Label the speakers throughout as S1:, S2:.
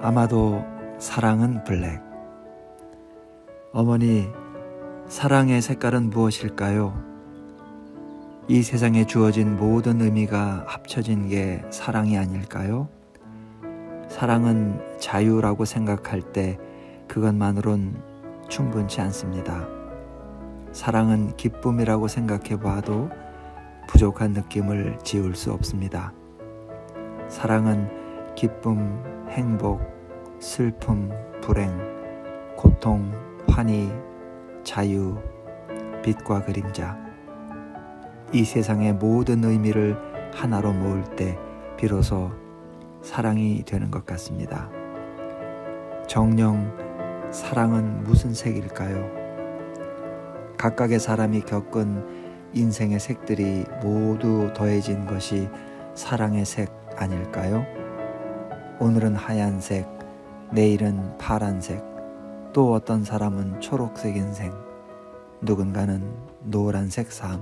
S1: 아마도 사랑은 블랙. 어머니, 사랑의 색깔은 무엇일까요? 이 세상에 주어진 모든 의미가 합쳐진 게 사랑이 아닐까요? 사랑은 자유라고 생각할 때 그것만으론 충분치 않습니다. 사랑은 기쁨이라고 생각해 봐도 부족한 느낌을 지울 수 없습니다. 사랑은 기쁨, 행복, 슬픔, 불행, 고통, 환희, 자유, 빛과 그림자, 이 세상의 모든 의미를 하나로 모을 때 비로소 사랑이 되는 것 같습니다. 정녕 사랑은 무슨 색일까요? 각각의 사람이 겪은 인생의 색들이 모두 더해진 것이 사랑의 색 아닐까요? 오늘은 하얀색, 내일은 파란색, 또 어떤 사람은 초록색 인생, 누군가는 노란색 삶.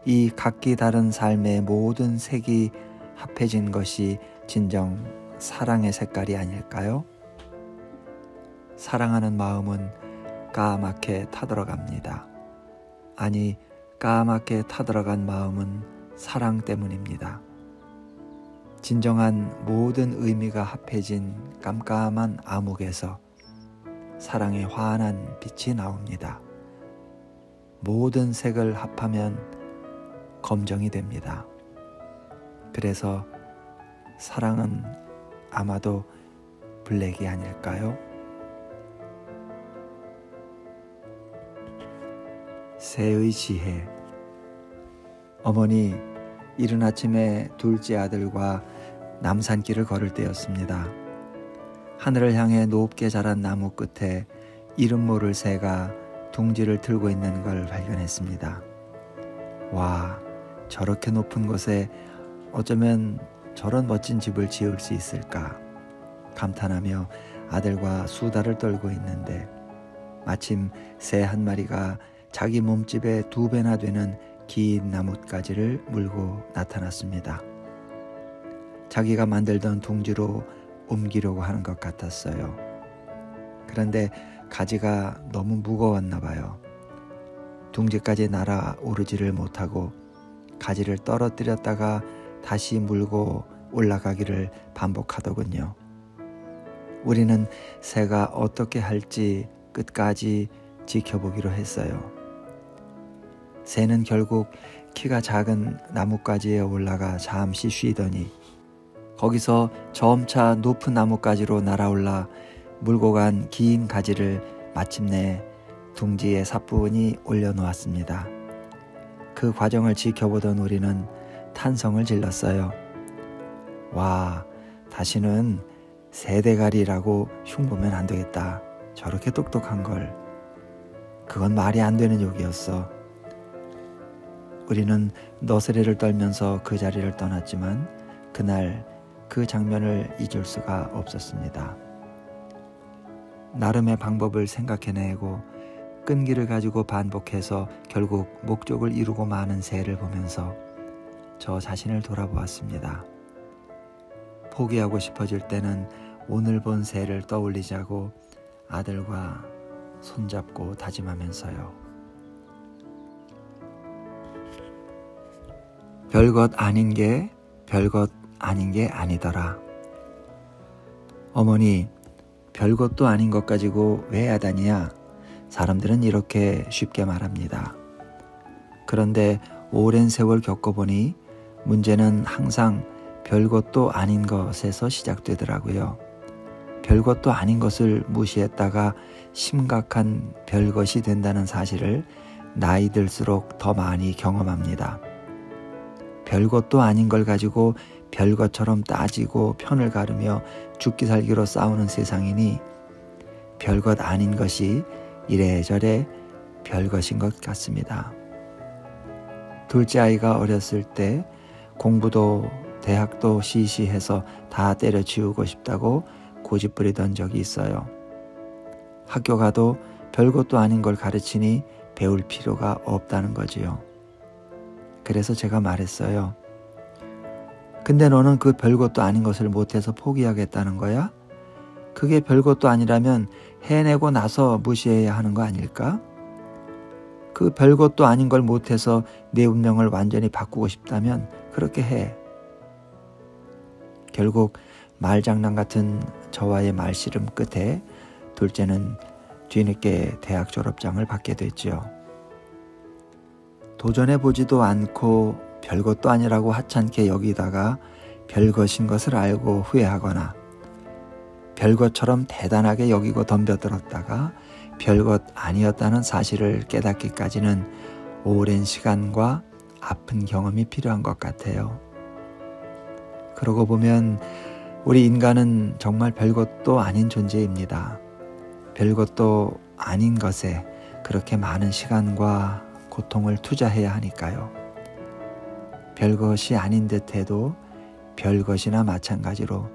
S1: 이 각기 다른 삶의 모든 색이 합해진 것이 진정 사랑의 색깔이 아닐까요? 사랑하는 마음은 까맣게 타들어갑니다. 아니, 까맣게 타들어간 마음은 사랑 때문입니다. 진정한 모든 의미가 합해진 깜깜한 암흑에서 사랑의 환한 빛이 나옵니다. 모든 색을 합하면 검정이 됩니다. 그래서 사랑은 아마도 블랙이 아닐까요? 새의 지혜. 어머니, 이른 아침에 둘째 아들과 남산길을 걸을 때였습니다. 하늘을 향해 높게 자란 나무 끝에 이름 모를 새가 둥지를 틀고 있는 걸 발견했습니다. 와, 저렇게 높은 곳에 어쩌면 저런 멋진 집을 지을 수 있을까 감탄하며 아들과 수다를 떨고 있는데 마침 새 한 마리가 자기 몸집의 2배나 되는 긴 나뭇가지를 물고 나타났습니다. 자기가 만들던 둥지로 옮기려고 하는 것 같았어요. 그런데 가지가 너무 무거웠나 봐요. 둥지까지 날아오르지를 못하고 가지를 떨어뜨렸다가 다시 물고 올라가기를 반복하더군요. 우리는 새가 어떻게 할지 끝까지 지켜보기로 했어요. 새는 결국 키가 작은 나뭇가지에 올라가 잠시 쉬더니 거기서 점차 높은 나뭇가지로 날아올라 물고 간 긴 가지를 마침내 둥지에 사뿐히 올려놓았습니다. 그 과정을 지켜보던 우리는 탄성을 질렀어요. 와, 다시는 새대가리라고 흉보면 안 되겠다. 저렇게 똑똑한 걸. 그건 말이 안 되는 욕이었어. 우리는 너스레를 떨면서 그 자리를 떠났지만 그날 그 장면을 잊을 수가 없었습니다. 나름의 방법을 생각해내고 끈기를 가지고 반복해서 결국 목적을 이루고 마는 새를 보면서 저 자신을 돌아보았습니다. 포기하고 싶어질 때는 오늘 본 새를 떠올리자고 아들과 손잡고 다짐하면서요. 별것 아닌 게 별것 아닌 게 아니더라. 어머니, 별것도 아닌 것 가지고 왜 야단이야? 사람들은 이렇게 쉽게 말합니다. 그런데 오랜 세월 겪어보니 문제는 항상 별것도 아닌 것에서 시작되더라고요. 별것도 아닌 것을 무시했다가 심각한 별것이 된다는 사실을 나이 들수록 더 많이 경험합니다. 별것도 아닌 걸 가지고 별것처럼 따지고 편을 가르며 죽기 살기로 싸우는 세상이니 별것 아닌 것이 이래저래 별것인 것 같습니다. 둘째 아이가 어렸을 때 공부도 대학도 시시해서 다 때려치우고 싶다고 고집부리던 적이 있어요. 학교 가도 별것도 아닌 걸 가르치니 배울 필요가 없다는 거지요. 그래서 제가 말했어요. 근데 너는 그 별것도 아닌 것을 못해서 포기하겠다는 거야? 그게 별것도 아니라면 해내고 나서 무시해야 하는 거 아닐까? 그 별것도 아닌 걸 못해서 내 운명을 완전히 바꾸고 싶다면 그렇게 해. 결국 말장난 같은 저와의 말씨름 끝에 둘째는 뒤늦게 대학 졸업장을 받게 됐지요. 도전해보지도 않고 별것도 아니라고 하찮게 여기다가 별것인 것을 알고 후회하거나 별것처럼 대단하게 여기고 덤벼들었다가 별것 아니었다는 사실을 깨닫기까지는 오랜 시간과 아픈 경험이 필요한 것 같아요. 그러고 보면 우리 인간은 정말 별것도 아닌 존재입니다. 별것도 아닌 것에 그렇게 많은 시간과 고통을 투자해야 하니까요. 별것이 아닌 듯해도 별것이나 마찬가지로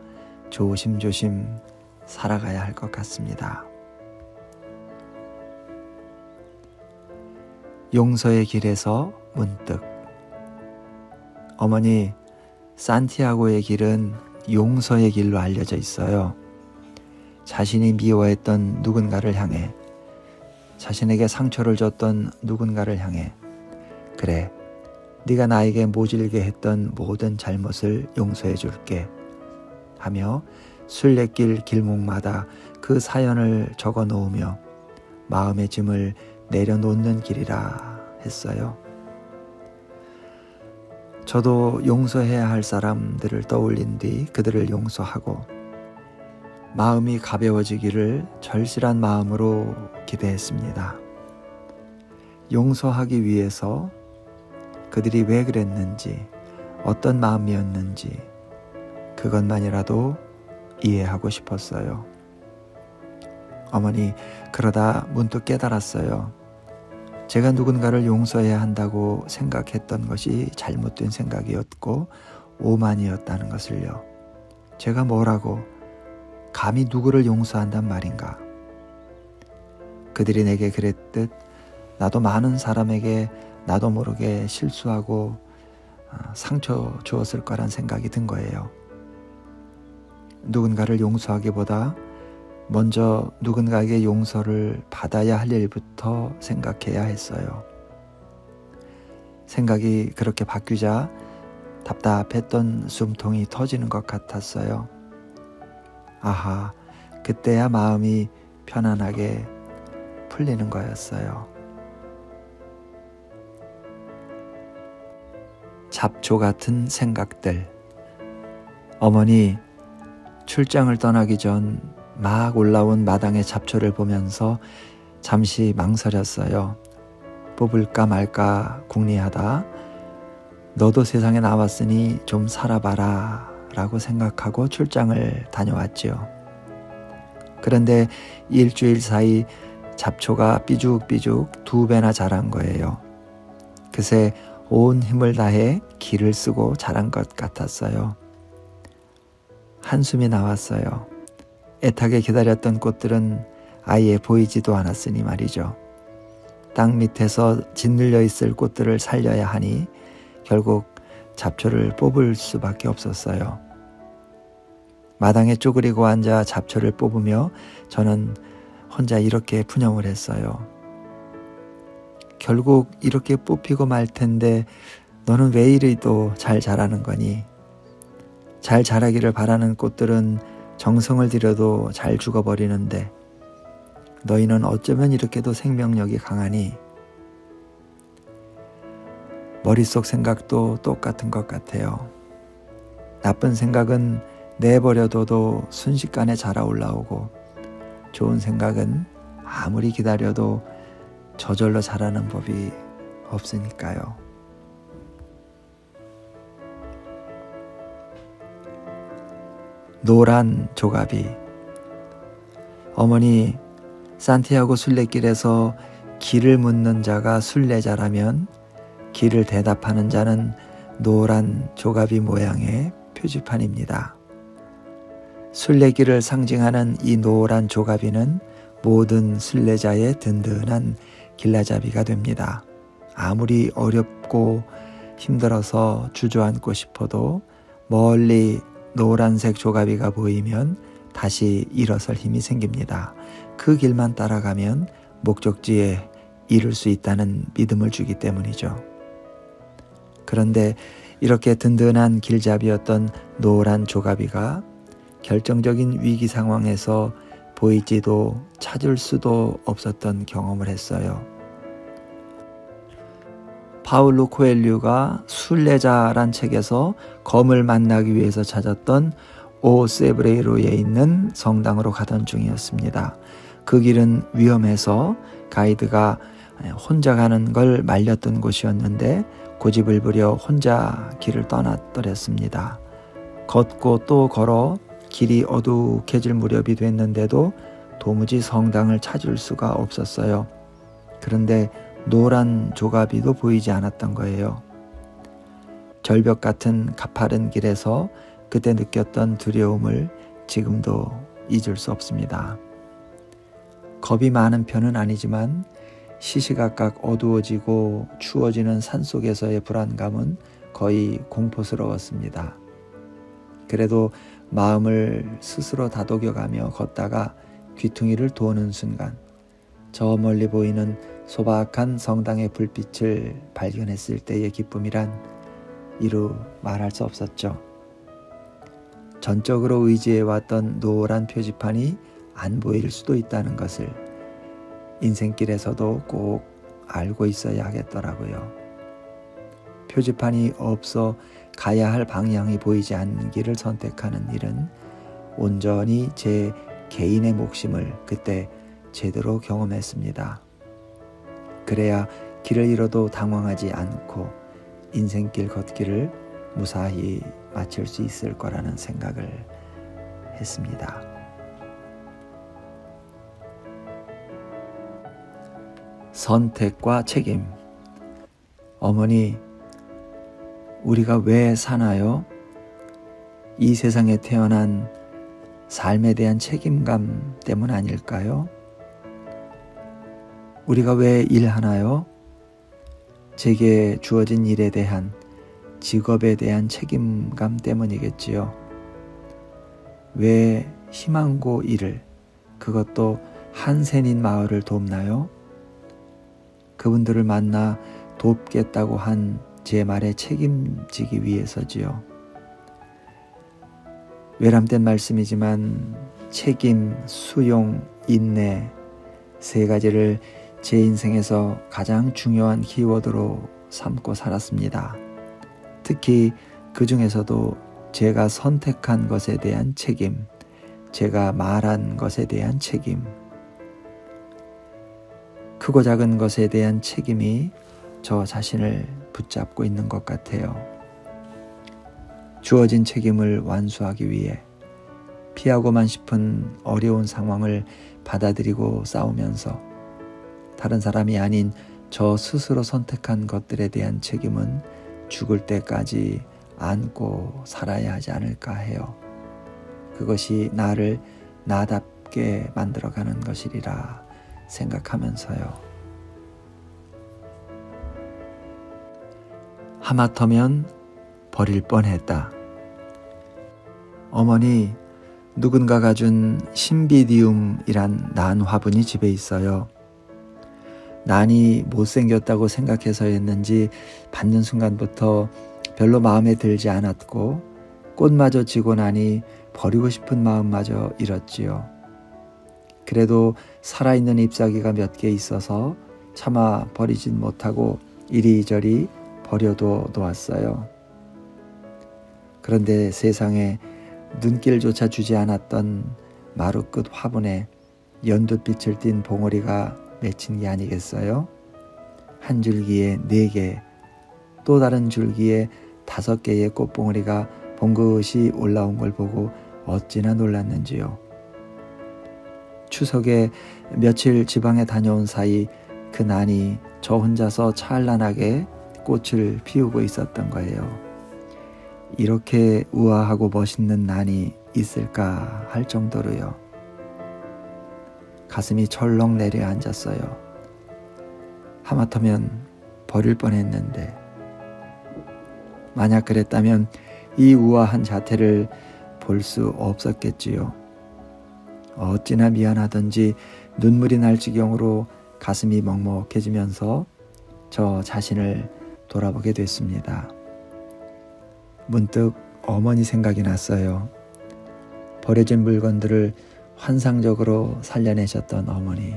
S1: 조심조심 살아가야 할 것 같습니다. 용서의 길에서 문득. 어머니, 산티아고의 길은 용서의 길로 알려져 있어요. 자신이 미워했던 누군가를 향해, 자신에게 상처를 줬던 누군가를 향해, 그래, 네가 나에게 모질게 했던 모든 잘못을 용서해 줄게 하며 순례길 길목마다 그 사연을 적어 놓으며 마음의 짐을 내려놓는 길이라 했어요. 저도 용서해야 할 사람들을 떠올린 뒤 그들을 용서하고 마음이 가벼워지기를 절실한 마음으로 기대했습니다. 용서하기 위해서 그들이 왜 그랬는지, 어떤 마음이었는지 그것만이라도 이해하고 싶었어요. 어머니, 그러다 문득 깨달았어요. 제가 누군가를 용서해야 한다고 생각했던 것이 잘못된 생각이었고 오만이었다는 것을요. 제가 뭐라고 감히 누구를 용서한단 말인가. 그들이 내게 그랬듯 나도 많은 사람에게 나도 모르게 실수하고 상처 주었을 거란 생각이 든 거예요. 누군가를 용서하기보다 먼저 누군가에게 용서를 받아야 할 일부터 생각해야 했어요. 생각이 그렇게 바뀌자 답답했던 숨통이 터지는 것 같았어요. 아하, 그때야 마음이 편안하게 풀리는 거였어요. 잡초 같은 생각들. 어머니, 출장을 떠나기 전 막 올라온 마당의 잡초를 보면서 잠시 망설였어요. 뽑을까 말까 궁리하다 너도 세상에 나왔으니 좀 살아봐라 라고 생각하고 출장을 다녀왔지요. 그런데 일주일 사이 잡초가 삐죽삐죽 2배나 자란 거예요. 그새 온 힘을 다해 기를 쓰고 자란 것 같았어요. 한숨이 나왔어요. 애타게 기다렸던 꽃들은 아예 보이지도 않았으니 말이죠. 땅 밑에서 짓눌려 있을 꽃들을 살려야 하니 결국 잡초를 뽑을 수밖에 없었어요. 마당에 쪼그리고 앉아 잡초를 뽑으며 저는 혼자 이렇게 푸념을 했어요. 결국 이렇게 뽑히고 말 텐데 너는 왜 이리도 잘 자라는 거니? 잘 자라기를 바라는 꽃들은 정성을 들여도 잘 죽어버리는데 너희는 어쩌면 이렇게도 생명력이 강하니? 머릿속 생각도 똑같은 것 같아요. 나쁜 생각은 내버려둬도 순식간에 자라 올라오고 좋은 생각은 아무리 기다려도 저절로 자라는 법이 없으니까요. 노란 조가비. 어머니, 산티아고 순례길에서 길을 묻는 자가 순례자라면 길을 대답하는 자는 노란 조가비 모양의 표지판입니다. 순례길을 상징하는 이 노란 조가비는 모든 순례자의 든든한 길라잡이가 됩니다. 아무리 어렵고 힘들어서 주저앉고 싶어도 멀리 노란색 조가비가 보이면 다시 일어설 힘이 생깁니다. 그 길만 따라가면 목적지에 이룰 수 있다는 믿음을 주기 때문이죠. 그런데 이렇게 든든한 길잡이였던 노란 조가비가 결정적인 위기 상황에서 보이지도 찾을 수도 없었던 경험을 했어요. 파울로 코엘류가 순례자란 책에서 검을 만나기 위해서 찾았던 오세브레이로에 있는 성당으로 가던 중이었습니다. 그 길은 위험해서 가이드가 혼자 가는 걸 말렸던 곳이었는데 고집을 부려 혼자 길을 떠났더랬습니다. 걷고 또 걸어 길이 어둑해질 무렵이 됐는데도 도무지 성당을 찾을 수가 없었어요. 그런데 노란 조가비도 보이지 않았던 거예요. 절벽 같은 가파른 길에서 그때 느꼈던 두려움을 지금도 잊을 수 없습니다. 겁이 많은 편은 아니지만 시시각각 어두워지고 추워지는 산속에서의 불안감은 거의 공포스러웠습니다. 그래도 마음을 스스로 다독여가며 걷다가 귀퉁이를 도는 순간 저 멀리 보이는 소박한 성당의 불빛을 발견했을 때의 기쁨이란 이루 말할 수 없었죠. 전적으로 의지해왔던 노란 표지판이 안 보일 수도 있다는 것을 인생길에서도 꼭 알고 있어야 하겠더라고요. 표지판이 없어 가야 할 방향이 보이지 않는 길을 선택하는 일은 온전히 제 개인의 몫임을 그때 제대로 경험했습니다. 그래야 길을 잃어도 당황하지 않고 인생길 걷기를 무사히 마칠 수 있을 거라는 생각을 했습니다. 선택과 책임. 어머니, 우리가 왜 사나요? 이 세상에 태어난 삶에 대한 책임감 때문 아닐까요? 우리가 왜 일하나요? 제게 주어진 일에 대한, 직업에 대한 책임감 때문이겠지요. 왜 희망고 일을, 그것도 한센인 마을을 돕나요? 그분들을 만나 돕겠다고 한 제 말에 책임지기 위해서지요. 외람된 말씀이지만 책임, 수용, 인내 세 가지를 제 인생에서 가장 중요한 키워드로 삼고 살았습니다. 특히 그 중에서도 제가 선택한 것에 대한 책임, 제가 말한 것에 대한 책임, 크고 작은 것에 대한 책임이 저 자신을 붙잡고 있는 것 같아요. 주어진 책임을 완수하기 위해 피하고만 싶은 어려운 상황을 받아들이고 싸우면서 다른 사람이 아닌 저 스스로 선택한 것들에 대한 책임은 죽을 때까지 안고 살아야 하지 않을까 해요. 그것이 나를 나답게 만들어가는 것이리라 생각하면서요. 하마터면 버릴 뻔했다. 어머니, 누군가가 준 신비디움이란 난 화분이 집에 있어요. 난이 못생겼다고 생각해서였는지 받는 순간부터 별로 마음에 들지 않았고 꽃마저 지고 나니 버리고 싶은 마음마저 잃었지요. 그래도 살아있는 잎사귀가 몇 개 있어서 차마 버리진 못하고 이리저리 버려도 놓았어요. 그런데 세상에 눈길조차 주지 않았던 마루끝 화분에 연두빛을 띤 봉오리가 맺힌 게 아니겠어요? 한 줄기에 4개, 또 다른 줄기에 5개의 꽃봉오리가 봉긋이 올라온 걸 보고 어찌나 놀랐는지요. 추석에 며칠 지방에 다녀온 사이 그 난이 저 혼자서 찬란하게 꽃을 피우고 있었던 거예요. 이렇게 우아하고 멋있는 난이 있을까 할 정도로요. 가슴이 철렁 내려앉았어요. 하마터면 버릴 뻔했는데 만약 그랬다면 이 우아한 자태를 볼 수 없었겠지요. 어찌나 미안하던지 눈물이 날 지경으로 가슴이 먹먹해지면서 저 자신을 돌아보게 됐습니다. 문득 어머니 생각이 났어요. 버려진 물건들을 환상적으로 살려내셨던 어머니.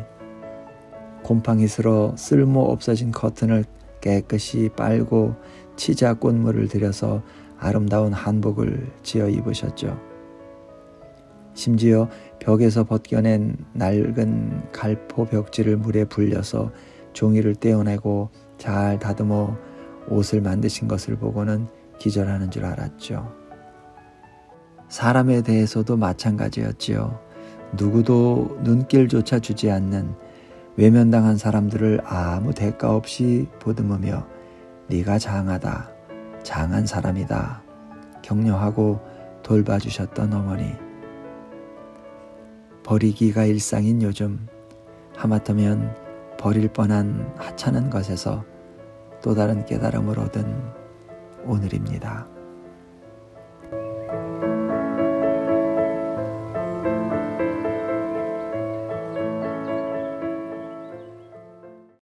S1: 곰팡이 슬어 쓸모 없어진 커튼을 깨끗이 빨고 치자 꽃물을 들여서 아름다운 한복을 지어 입으셨죠. 심지어 벽에서 벗겨낸 낡은 갈포 벽지를 물에 불려서 종이를 떼어내고 잘 다듬어 옷을 만드신 것을 보고는 기절하는 줄 알았죠. 사람에 대해서도 마찬가지였지요. 누구도 눈길조차 주지 않는 외면당한 사람들을 아무 대가 없이 보듬으며 네가 장하다, 장한 사람이다 격려하고 돌봐주셨던 어머니. 버리기가 일상인 요즘, 하마터면 버릴 뻔한 하찮은 것에서 또 다른 깨달음을 얻은 오늘입니다.